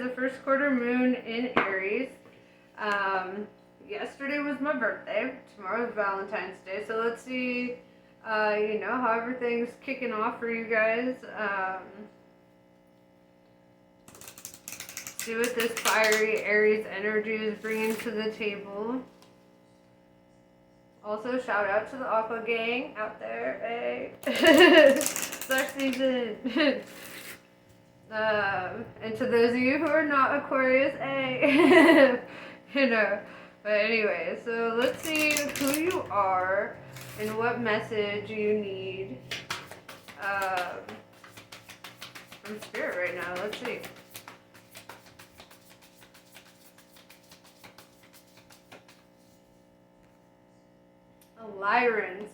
is the first quarter moon in Aries. Yesterday was my birthday. Tomorrow's Valentine's Day. So let's see, how everything's kicking off for you guys. See what this fiery Aries energy is bringing to the table. Also, shout out to the Aqua gang out there. Hey, such season. And to those of you who are not Aquarius, hey, But anyway, so let's see who you are and what message you need from Spirit right now. Let's see. Lyrans.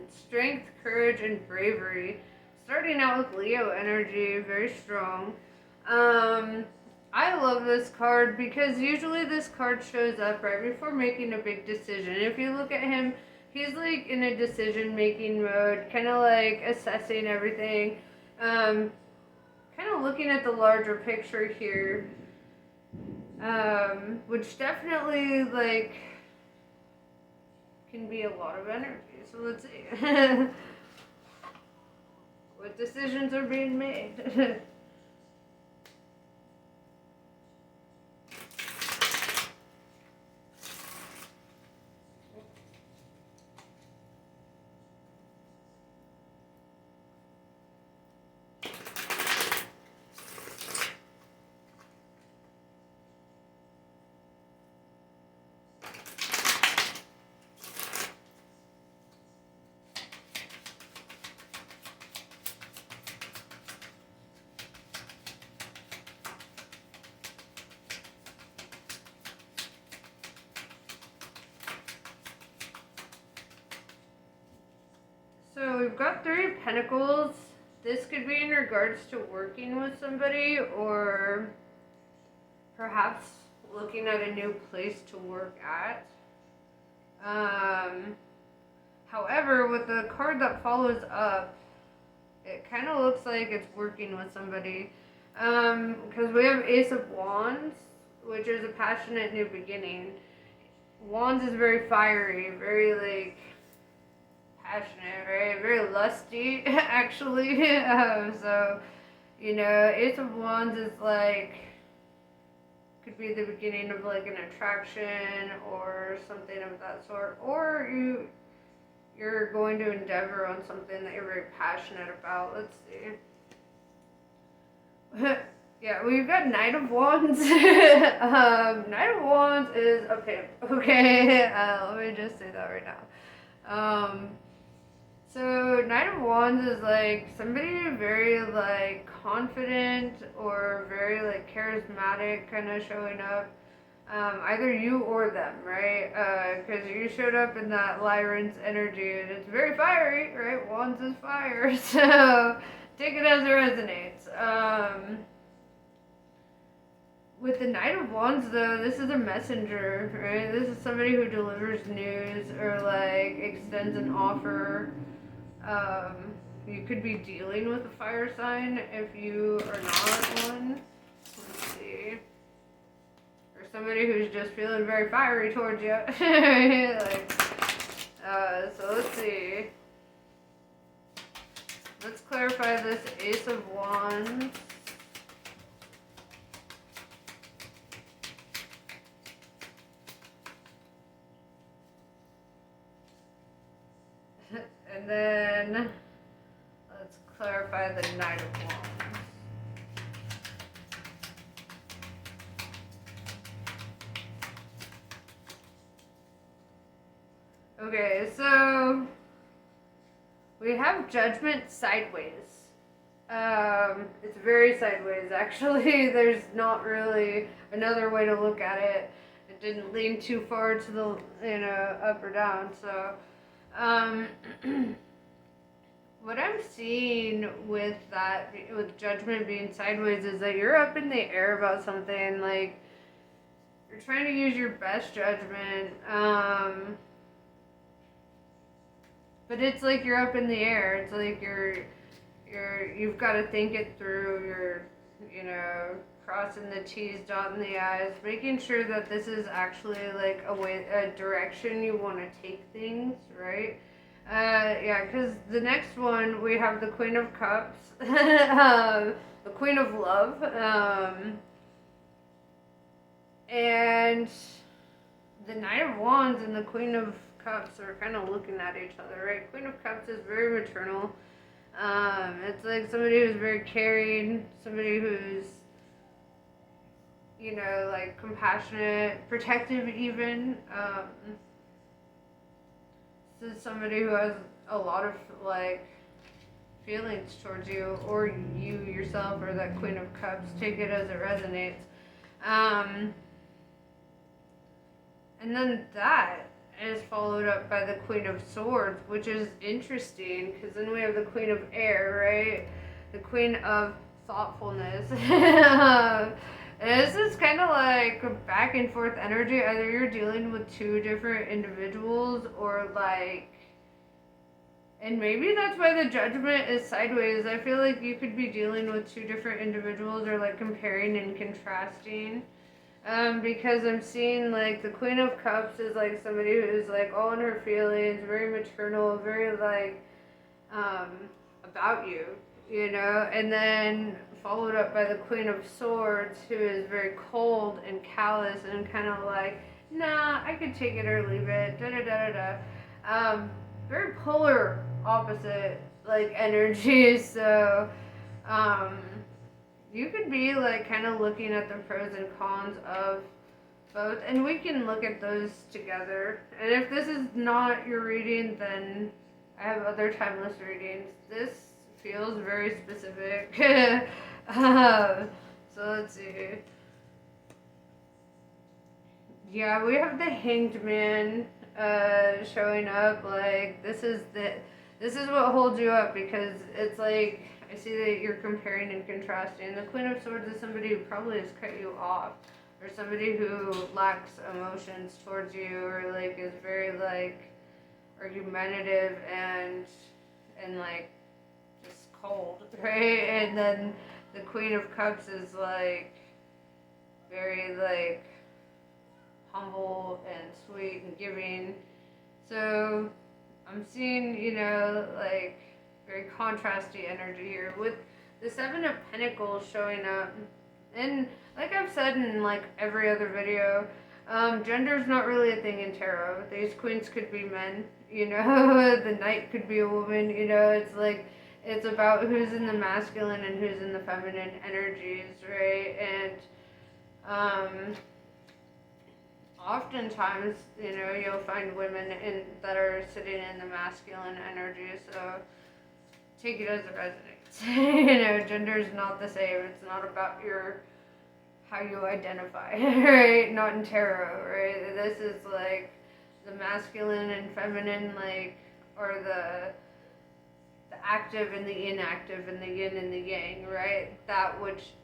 Strength, courage, and bravery. Starting out with Leo energy, very strong. I love this card because usually this card shows up right before making a big decision. If you look at him, he's like in a decision-making mode, kind of like assessing everything, kind of looking at the larger picture here, which definitely like can be a lot of energy. So let's see what decisions are being made. So we've got Three of Pentacles. This could be in regards to working with somebody or perhaps looking at a new place to work at. However, with the card that follows up, it kind of looks like it's working with somebody. Because we have Ace of Wands, which is a passionate new beginning. Wands is very fiery, very like passionate, right? Very lusty, actually. So, Ace of Wands is like, could be the beginning of like an attraction or something of that sort. Or you're going to endeavor on something that you're very passionate about. Let's see. Yeah, we've got Knight of Wands. Knight of Wands is a pimp. Okay, let me just say that right now. So Knight of Wands is like somebody very like confident or very like charismatic kind of showing up. Either you or them, right? Because you showed up in that Lyran's energy and it's very fiery, right? Wands is fire, so take it as it resonates. With the Knight of Wands, though, this is a messenger, right? This is somebody who delivers news or like extends an offer. You could be dealing with a fire sign if you are not one. Let's see. Or somebody who's just feeling very fiery towards you. So let's see. Let's clarify this Ace of Wands. And then let's clarify the Knight of Wands. Okay, so we have Judgment sideways. It's very sideways, actually. There's not really another way to look at it. It didn't lean too far to the, up or down, so what I'm seeing with that, with Judgment being sideways, is that you're up in the air about something, like, you're trying to use your best judgment, but it's like you're up in the air. It's like you've got to think it through. you know, crossing the T's, dotting the I's, making sure that this is actually like a direction you want to take things, right? Yeah, because the next one we have the Queen of Cups, the Queen of Love, and the Knight of Wands and the Queen of Cups are kind of looking at each other, right? Queen of Cups is very maternal. It's like somebody who's very caring, somebody who's, you know, like compassionate, protective even. This is somebody who has a lot of like feelings towards you, or you yourself, or that Queen of Cups. Take it as it resonates. And then that is followed up by the Queen of Swords, which is interesting because then we have the Queen of Air, right? The Queen of Thoughtfulness. This is kind of like a back and forth energy. Either you're dealing with two different individuals, or like, and maybe that's why the Judgment is sideways. I feel like you could be dealing with two different individuals, or like comparing and contrasting. Because I'm seeing like the Queen of Cups is like somebody who's like all in her feelings, very maternal, very like about you, you know, and then followed up by the Queen of Swords, who is very cold and callous and kind of like, nah, I could take it or leave it, da da da da da. Very polar opposite like energies, so you could be like kind of looking at the pros and cons of both, and we can look at those together. And if this is not your reading, then I have other timeless readings. This feels very specific. So let's see. Yeah, we have the Hanged Man showing up. Like this is what holds you up, because it's like, I see that you're comparing and contrasting. The Queen of Swords is somebody who probably has cut you off, or somebody who lacks emotions towards you, or like is very like argumentative and like just cold, right? And then the Queen of Cups is like very like humble and sweet and giving. So I'm seeing, you know, like very contrasty energy here with the Seven of Pentacles showing up. And like I've said in like every other video, gender's not really a thing in tarot. These queens could be men, you know, the knight could be a woman, you know, it's like, it's about who's in the masculine and who's in the feminine energies, right? And oftentimes, you know, you'll find women that are sitting in the masculine energy, so take it as it resonates. You know, gender is not the same. It's not about how you identify, right? Not in tarot, right? This is like the masculine and feminine, like, or the active and the inactive, and the yin and the yang, right? That which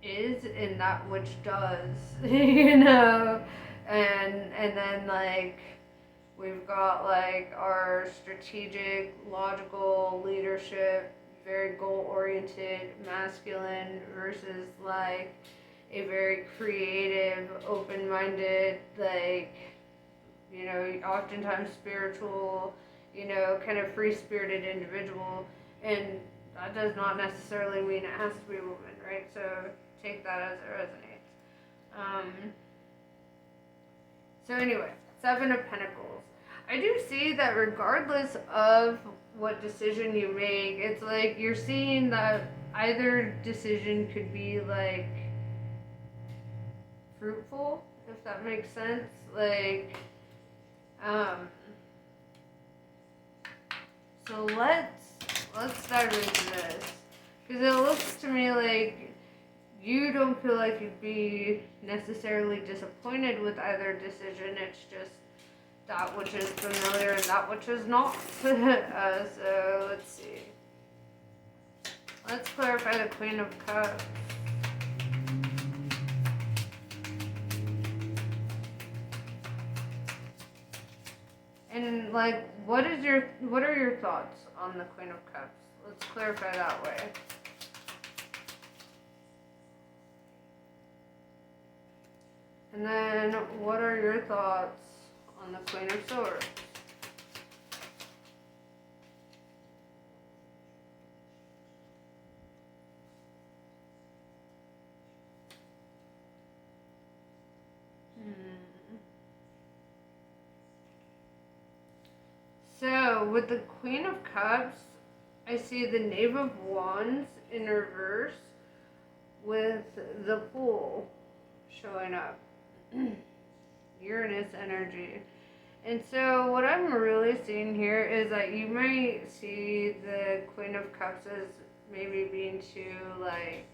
is and that which does, you know? And then like we've got like our strategic, logical leadership, very goal-oriented, masculine, versus like a very creative, open-minded, like, you know, oftentimes spiritual, you know, kind of free-spirited individual. And that does not necessarily mean it has to be a woman, right? So take that as it resonates. So anyway, Seven of Pentacles. I do see that regardless of what decision you make, it's like you're seeing that either decision could be like fruitful, if that makes sense. Like, so let's dive into this, because it looks to me like you don't feel like you'd be necessarily disappointed with either decision. It's just that which is familiar and that which is not. So let's see. Let's clarify the Queen of Cups. And like, what are your thoughts on the Queen of Cups? Let's clarify that way. And then, what are your thoughts on the Queen of Swords? So, with the Queen of Cups, I see the Knave of Wands in reverse with the Fool showing up. Uranus energy. And so, what I'm really seeing here is that you might see the Queen of Cups as maybe being too, like,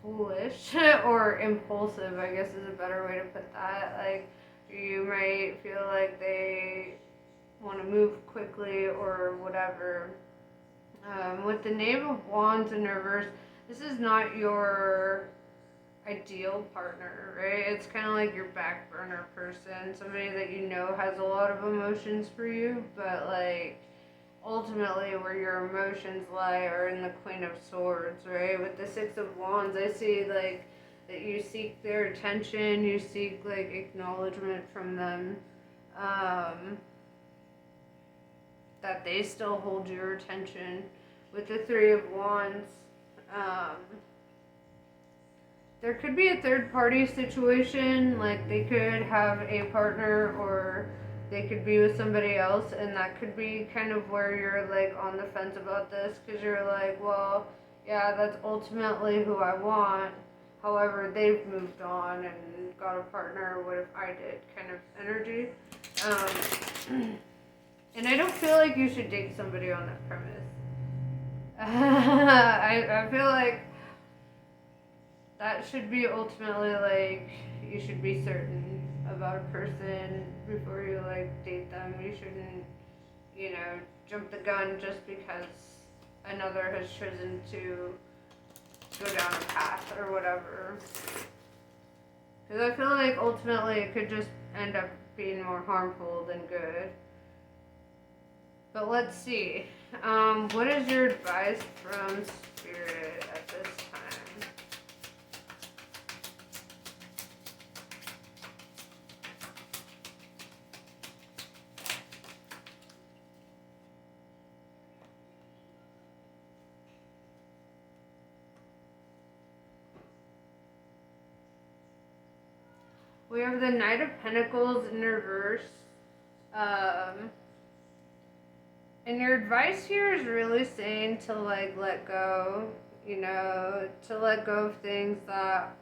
foolish or impulsive, I guess is a better way to put that. Like, you might feel like they want to move quickly or whatever. With the Knave of Wands in reverse, this is not your ideal partner, right? It's kind of like your back burner person, somebody that you know has a lot of emotions for you, but like ultimately where your emotions lie are in the Queen of Swords, right? With the Six of Wands, I see like that you seek their attention, you seek like acknowledgement from them, that they still hold your attention. With the Three of Wands, there could be a third party situation, like they could have a partner or they could be with somebody else, and that could be kind of where you're like on the fence about this because you're like, well, yeah, that's ultimately who I want. However, they've moved on and got a partner. What if I did? Kind of energy. And I don't feel like you should date somebody on that premise. I feel like that should be ultimately like you should be certain about a person before you like date them. You shouldn't, jump the gun just because another has chosen to go down a path or whatever. Because I feel like ultimately it could just end up being more harmful than good. But let's see. What is your advice from Spirit at this time? We have the Knight of Pentacles in reverse. And your advice here is really saying to like let go, to let go of things that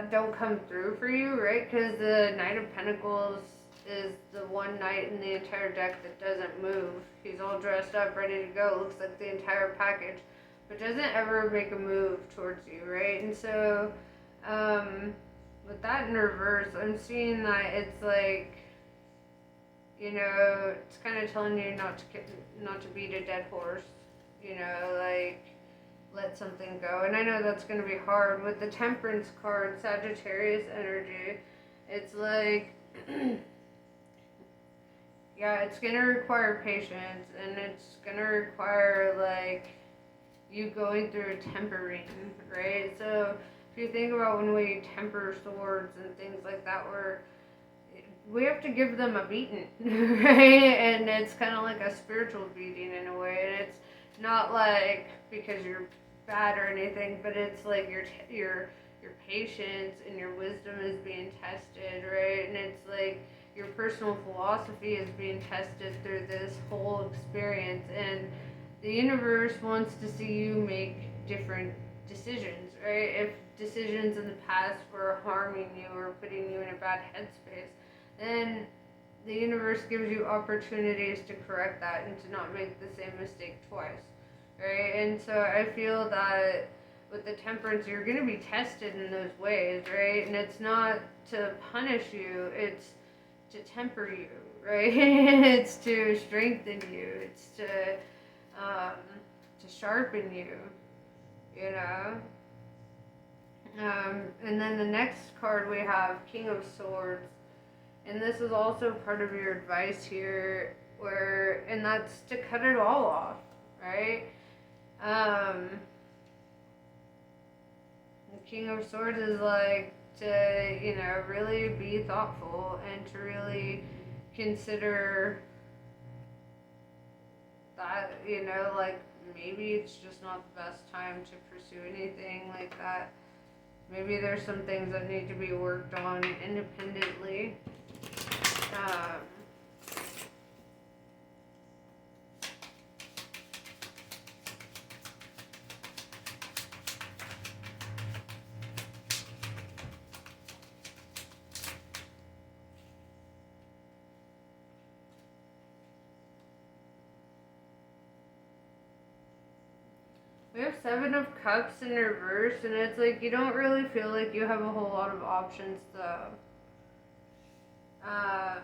don't come through for you, right? Because the Knight of Pentacles is the one knight in the entire deck that doesn't move. He's all dressed up, ready to go. Looks like the entire package, but doesn't ever make a move towards you, right? And so, with that in reverse, I'm seeing that it's like, it's kind of telling you not to beat a dead horse, like let something go. And I know that's going to be hard with the Temperance card, Sagittarius energy. It's like, yeah, it's going to require patience, and it's going to require like you going through a tempering, right? So if you think about when we temper swords and things like that, we have to give them a beating, right? And it's kind of like a spiritual beating in a way. And it's not like because you're bad or anything, but it's like your patience and your wisdom is being tested, right? And it's like your personal philosophy is being tested through this whole experience. And the universe wants to see you make different decisions, right? If decisions in the past were harming you or putting you in a bad headspace, then the universe gives you opportunities to correct that and to not make the same mistake twice, right? And so I feel that with the Temperance, you're going to be tested in those ways, right? And it's not to punish you, it's to temper you, right? It's to strengthen you, it's to sharpen you, you know? And then the next card we have King of Swords. And this is also part of your advice here, and that's to cut it all off, right? Um, the King of Swords is like to, really be thoughtful and to really consider that, like maybe it's just not the best time to pursue anything like that. Maybe there's some things that need to be worked on independently. Um, We have Seven of Cups in reverse, and it's like you don't really feel like you have a whole lot of options, though. Uh,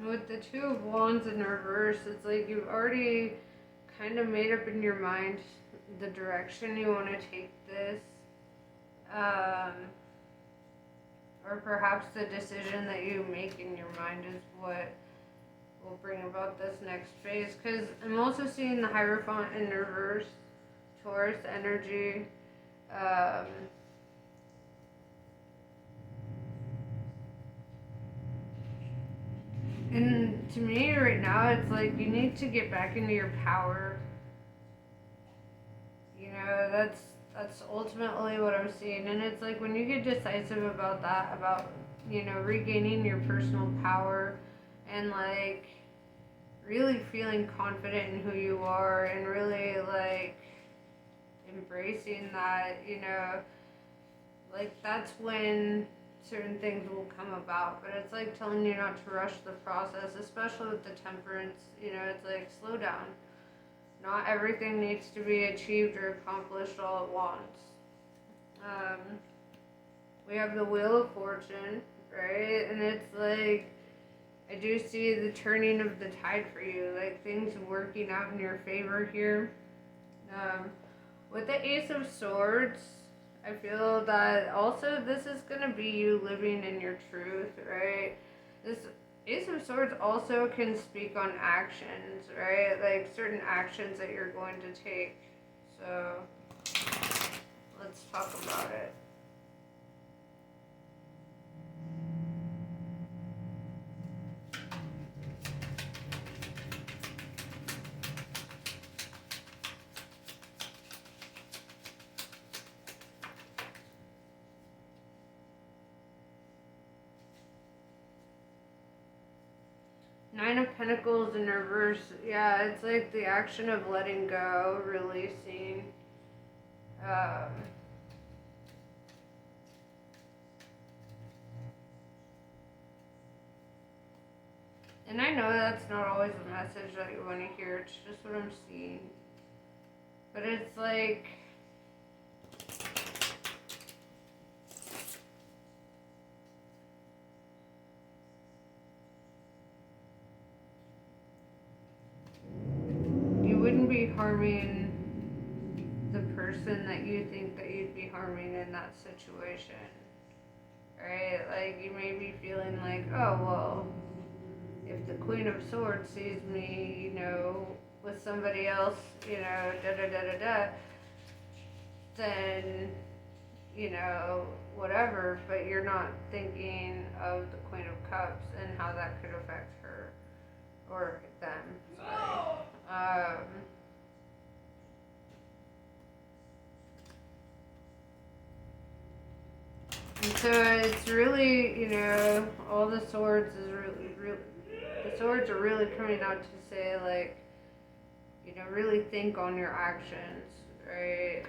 with the Two of Wands in reverse, it's like you've already kind of made up in your mind the direction you want to take this. Um, or perhaps the decision that you make in your mind is what will bring about this next phase. Because I'm also seeing the Hierophant in reverse, Taurus energy. Um, and to me right now, it's like you need to get back into your power. That's ultimately what I'm seeing. And it's like when you get decisive about that, about, regaining your personal power and like really feeling confident in who you are and really like embracing that, like that's when certain things will come about. But it's like telling you not to rush the process, especially with the Temperance. It's like slow down. Not everything needs to be achieved or accomplished all at once. Um, we have the Wheel of Fortune, right? And it's like, I do see the turning of the tide for you, like things working out in your favor here. With the Ace of Swords, I feel that also this is going to be you living in your truth, right? This Ace of Swords also can speak on actions, right? Like certain actions that you're going to take. So let's talk about it. Nine of Pentacles in reverse. Yeah, it's like the action of letting go, releasing. And I know that's not always the message that you want to hear. It's just what I'm seeing. But it's like, you wouldn't be harming the person that you think that you'd be harming in that situation. Right? Like, you may be feeling like, oh, well, if the Queen of Swords sees me, with somebody else, da-da-da-da-da, then, whatever, but you're not thinking of the Queen of Cups and how that could affect her or them. Sorry. And so it's really, all the swords is really, the swords are really coming out to say, like, really think on your actions, right?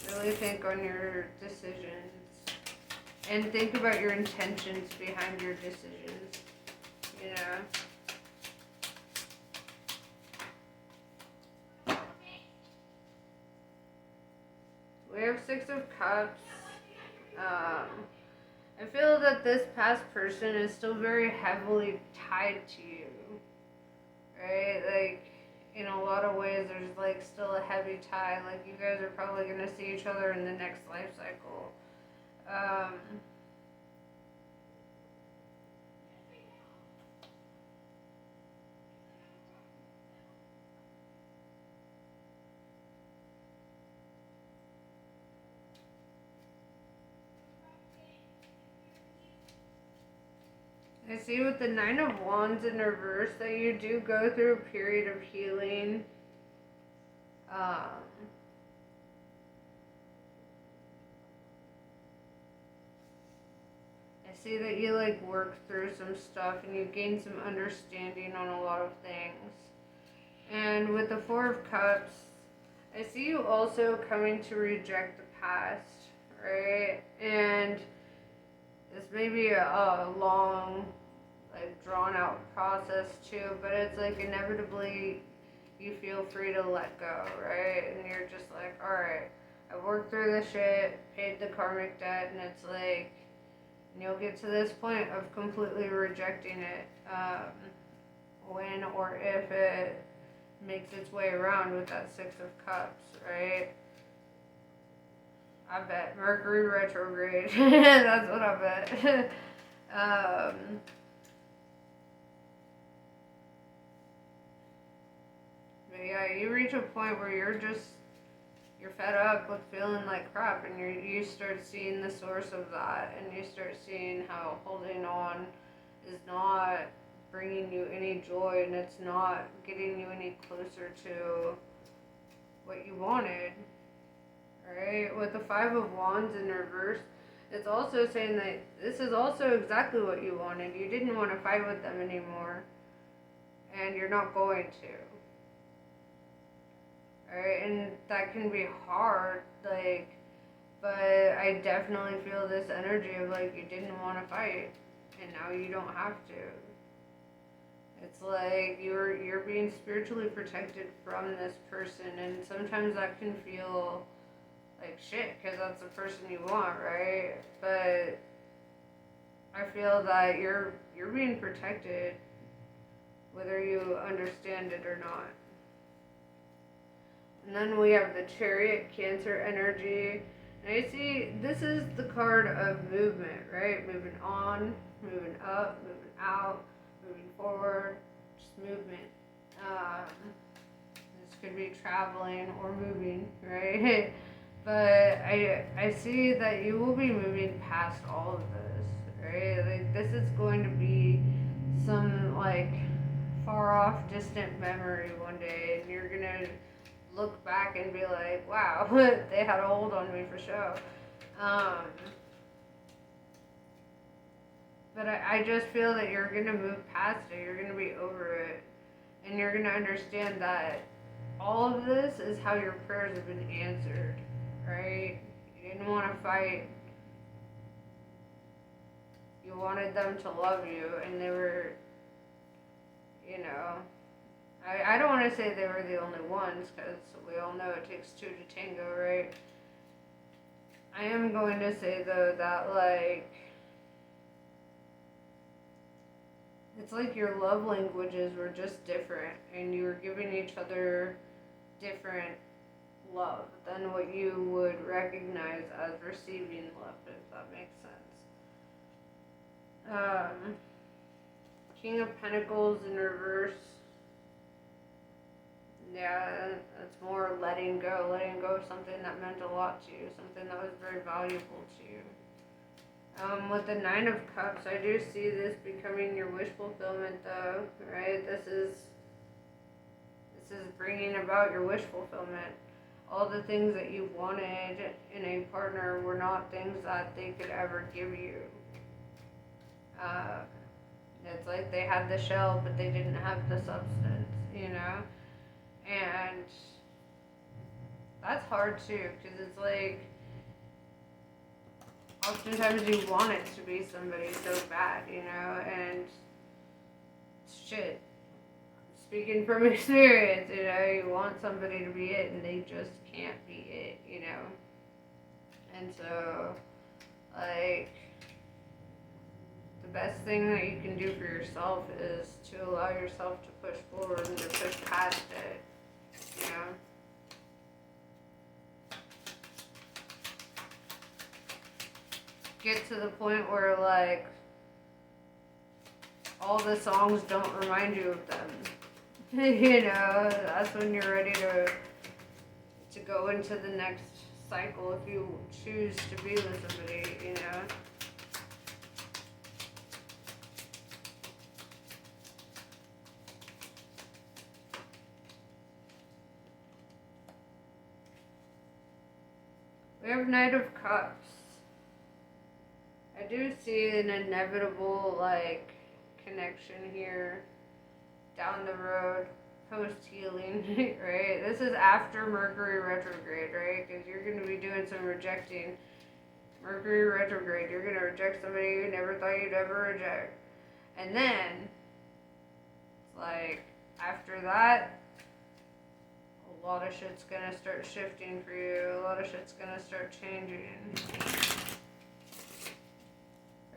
Really think on your decisions. And think about your intentions behind your decisions, We have Six of Cups. I feel that this past person is still very heavily tied to you, right? Like, in a lot of ways, like still a heavy tie. Like you guys are probably gonna see each other in the next life cycle. Um, I see with the Nine of Wands in reverse that you do go through a period of healing. Um, I see that you like work through some stuff and you gain some understanding on a lot of things. And with the Four of Cups, I see you also coming to reject the past, right? And this may be a long, like drawn out process too, but it's like inevitably you feel free to let go, right? And you're just like, alright, I've worked through this shit, paid the karmic debt, and it's like, and you'll get to this point of completely rejecting it when or if it makes its way around with that Six of Cups, right? I bet. Mercury retrograde. That's what I bet. But yeah, you reach a point where you're fed up with feeling like crap, and you start seeing the source of that, and you start seeing how holding on is not bringing you any joy, and it's not getting you any closer to what you wanted, right? With the Five of Wands in reverse, it's also saying that this is also exactly what you wanted. You didn't want to fight with them anymore, and you're not going to. Right, and that can be hard, like, but I definitely feel this energy of like you didn't want to fight, and now you don't have to. It's like you're being spiritually protected from this person, and sometimes that can feel like shit because that's the person you want, right? But I feel that you're being protected, whether you understand it or not. And then we have the Chariot, Cancer energy. And I see this is the card of movement, right? Moving on, moving up, moving out, moving forward, just movement. This could be traveling or moving, right? But I see that you will be moving past all of this, right? Like this is going to be some like far off distant memory one day, and you're gonna look back and be like, wow, they had a hold on me for sure. But I just feel that you're going to move past it. You're going to be over it. And you're going to understand that all of this is how your prayers have been answered, right? You didn't want to fight. You wanted them to love you, and they were, you know, I don't want to say they were the only ones, because we all know it takes two to tango, right? I am going to say, though, that, like, it's like your love languages were just different, and you were giving each other different love than what you would recognize as receiving love, if that makes sense. King of Pentacles in reverse. Yeah, it's more letting go of something that meant a lot to you, something that was very valuable to you. With the Nine of Cups, I do see this becoming your wish fulfillment, though, right? This is bringing about your wish fulfillment. All the things that you wanted in a partner were not things that they could ever give you. It's like they had the shell, but they didn't have the substance, you know? And that's hard too, because it's like oftentimes you want it to be somebody so bad, you know, and shit, speaking from experience, you know, you want somebody to be it and they just can't be it, you know. And so, like, the best thing that you can do for yourself is to allow yourself to push forward and to push past it. You know, get to the point where, like, all the songs don't remind you of them. You know, that's when you're ready to go into the next cycle if you choose to be with somebody, you know. We have Knight of Cups. I do see an inevitable, like, connection here down the road, post-healing, right? This is after Mercury retrograde, right? Because you're going to be doing some rejecting. Mercury retrograde, you're going to reject somebody you never thought you'd ever reject. And then, like, after that, a lot of shit's gonna start shifting for you. A lot of shit's gonna start changing.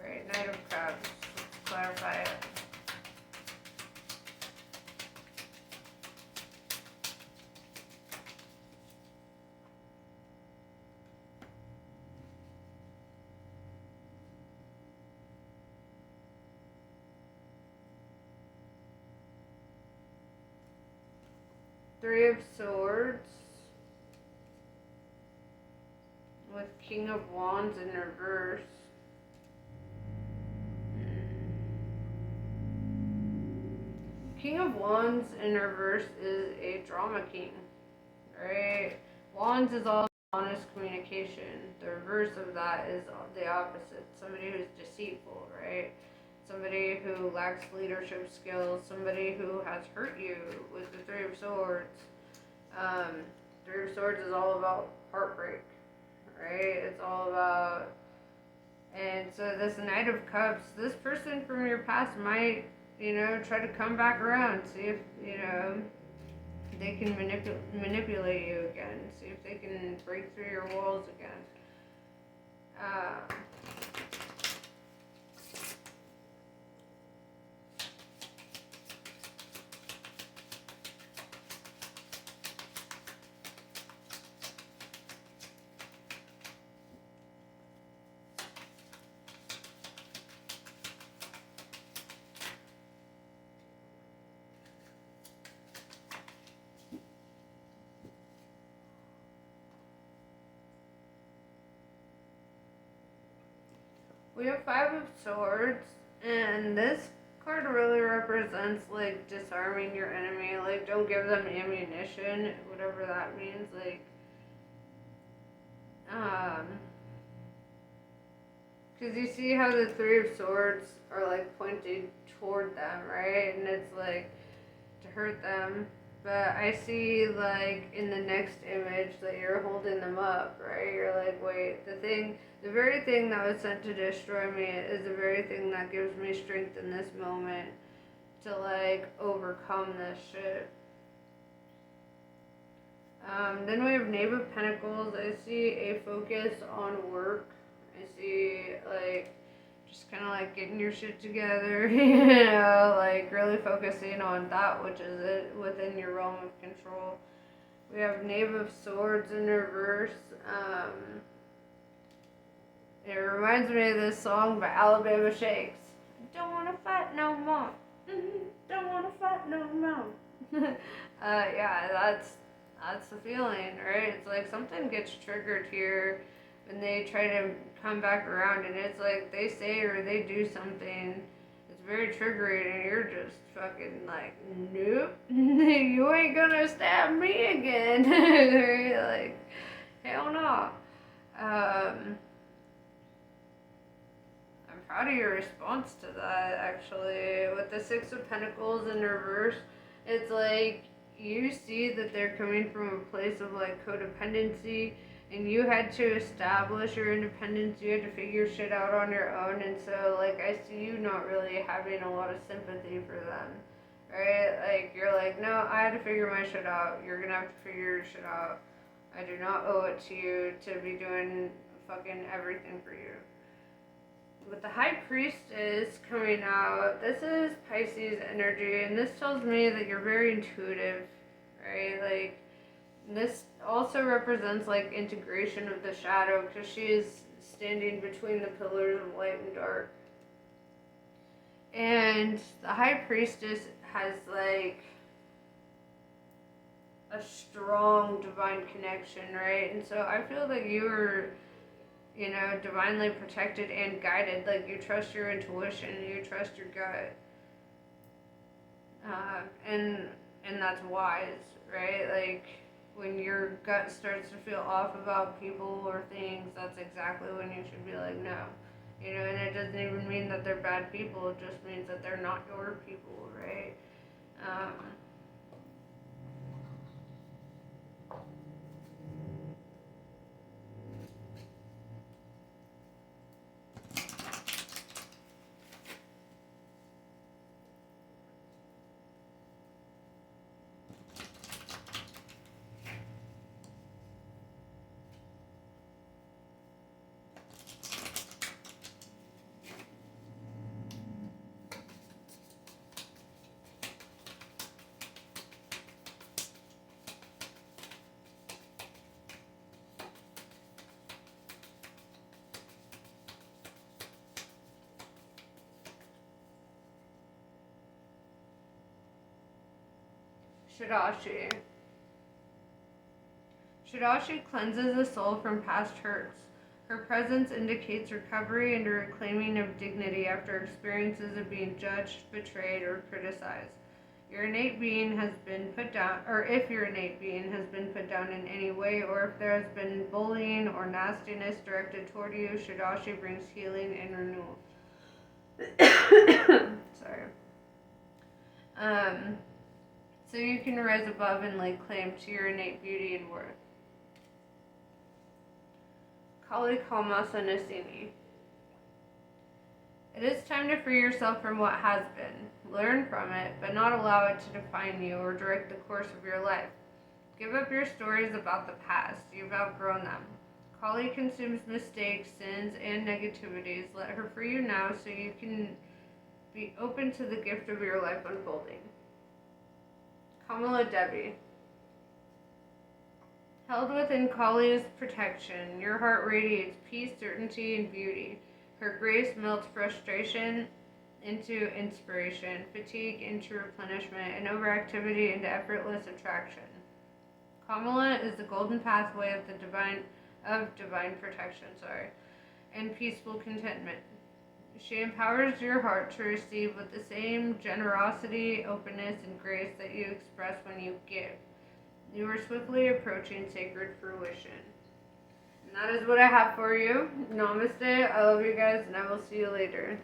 Alright, Knight of Cups. Let's clarify it. Three of Swords with King of Wands in reverse. King of Wands in reverse is a drama king, right? Wands is all honest communication. The reverse of that is the opposite. Somebody who's deceitful, right? Somebody who lacks leadership skills, somebody who has hurt you with the Three of Swords. Three of Swords is all about heartbreak, right? It's all about, and so this Knight of Cups, this person from your past might, you know, try to come back around, see if, you know, they can manipulate you again, see if they can break through your walls again. We have Five of Swords, and this card really represents, like, disarming your enemy. Like, don't give them ammunition, whatever that means. Like, because you see how the Three of Swords are, like, pointed toward them, right? And it's, like, to hurt them. But I see, like, in the next image that you're holding them up, right? You're like, wait, the very thing that was sent to destroy me is the very thing that gives me strength in this moment to, like, overcome this shit. Then we have Knave of Pentacles. I see a focus on work. I see, like, just kind of, like, getting your shit together, you know, like, really focusing on that which is it within your realm of control. We have Knave of Swords in reverse. It reminds me of this song by Alabama Shakes. Don't want to fight no more. Don't want to fight no more. Yeah, that's the feeling, right? It's like something gets triggered here when they try to come back around, and it's like they say or they do something that's very triggering, and you're just fucking like, nope, you ain't gonna stab me again. You're like, hell no. I'm proud of your response to that, actually. With the Six of Pentacles in reverse, it's like you see that they're coming from a place of, like, codependency, and you had to establish your independence. You had to figure shit out on your own, and so, like, I see you not really having a lot of sympathy for them, right? Like, you're like, no, I had to figure my shit out. You're gonna have to figure your shit out. I do not owe it to you to be doing fucking everything for you. With the High Priestess coming out, this is Pisces energy, and this tells me that you're very intuitive, right? Like, this also represents, like, integration of the shadow, because she's standing between the pillars of light and dark. And the high priestess has like a strong divine connection, right? And so I feel like you are, divinely protected and guided. Like you trust your intuition, you trust your gut, and that's wise, right? Like when your gut starts to feel off about people or things, that's exactly when you should be like, no. And it doesn't even mean that they're bad people, it just means that they're not your people, right? Um, Shidashi. Shidashi cleanses the soul from past hurts. Her presence indicates recovery and a reclaiming of dignity after experiences of being judged, betrayed, or criticized. Your innate being has been put down, or if your innate being has been put down in any way, or if there has been bullying or nastiness directed toward you, Shidashi brings healing and renewal. Sorry. So you can rise above and lay claim to your innate beauty and worth. Kali Kalmasa Nasini. It is time to free yourself from what has been. Learn from it, but not allow it to define you or direct the course of your life. Give up your stories about the past. You've outgrown them. Kali consumes mistakes, sins, and negativities. Let her free you now so you can be open to the gift of your life unfolding. Kamala Devi. Held within Kali's protection, your heart radiates peace, certainty, and beauty. Her grace melts frustration into inspiration, fatigue into replenishment, and overactivity into effortless attraction. Kamala is the golden pathway of divine protection, and peaceful contentment. She empowers your heart to receive with the same generosity, openness, and grace that you express when you give. You are swiftly approaching sacred fruition. And that is what I have for you. Namaste. I love you guys, and I will see you later.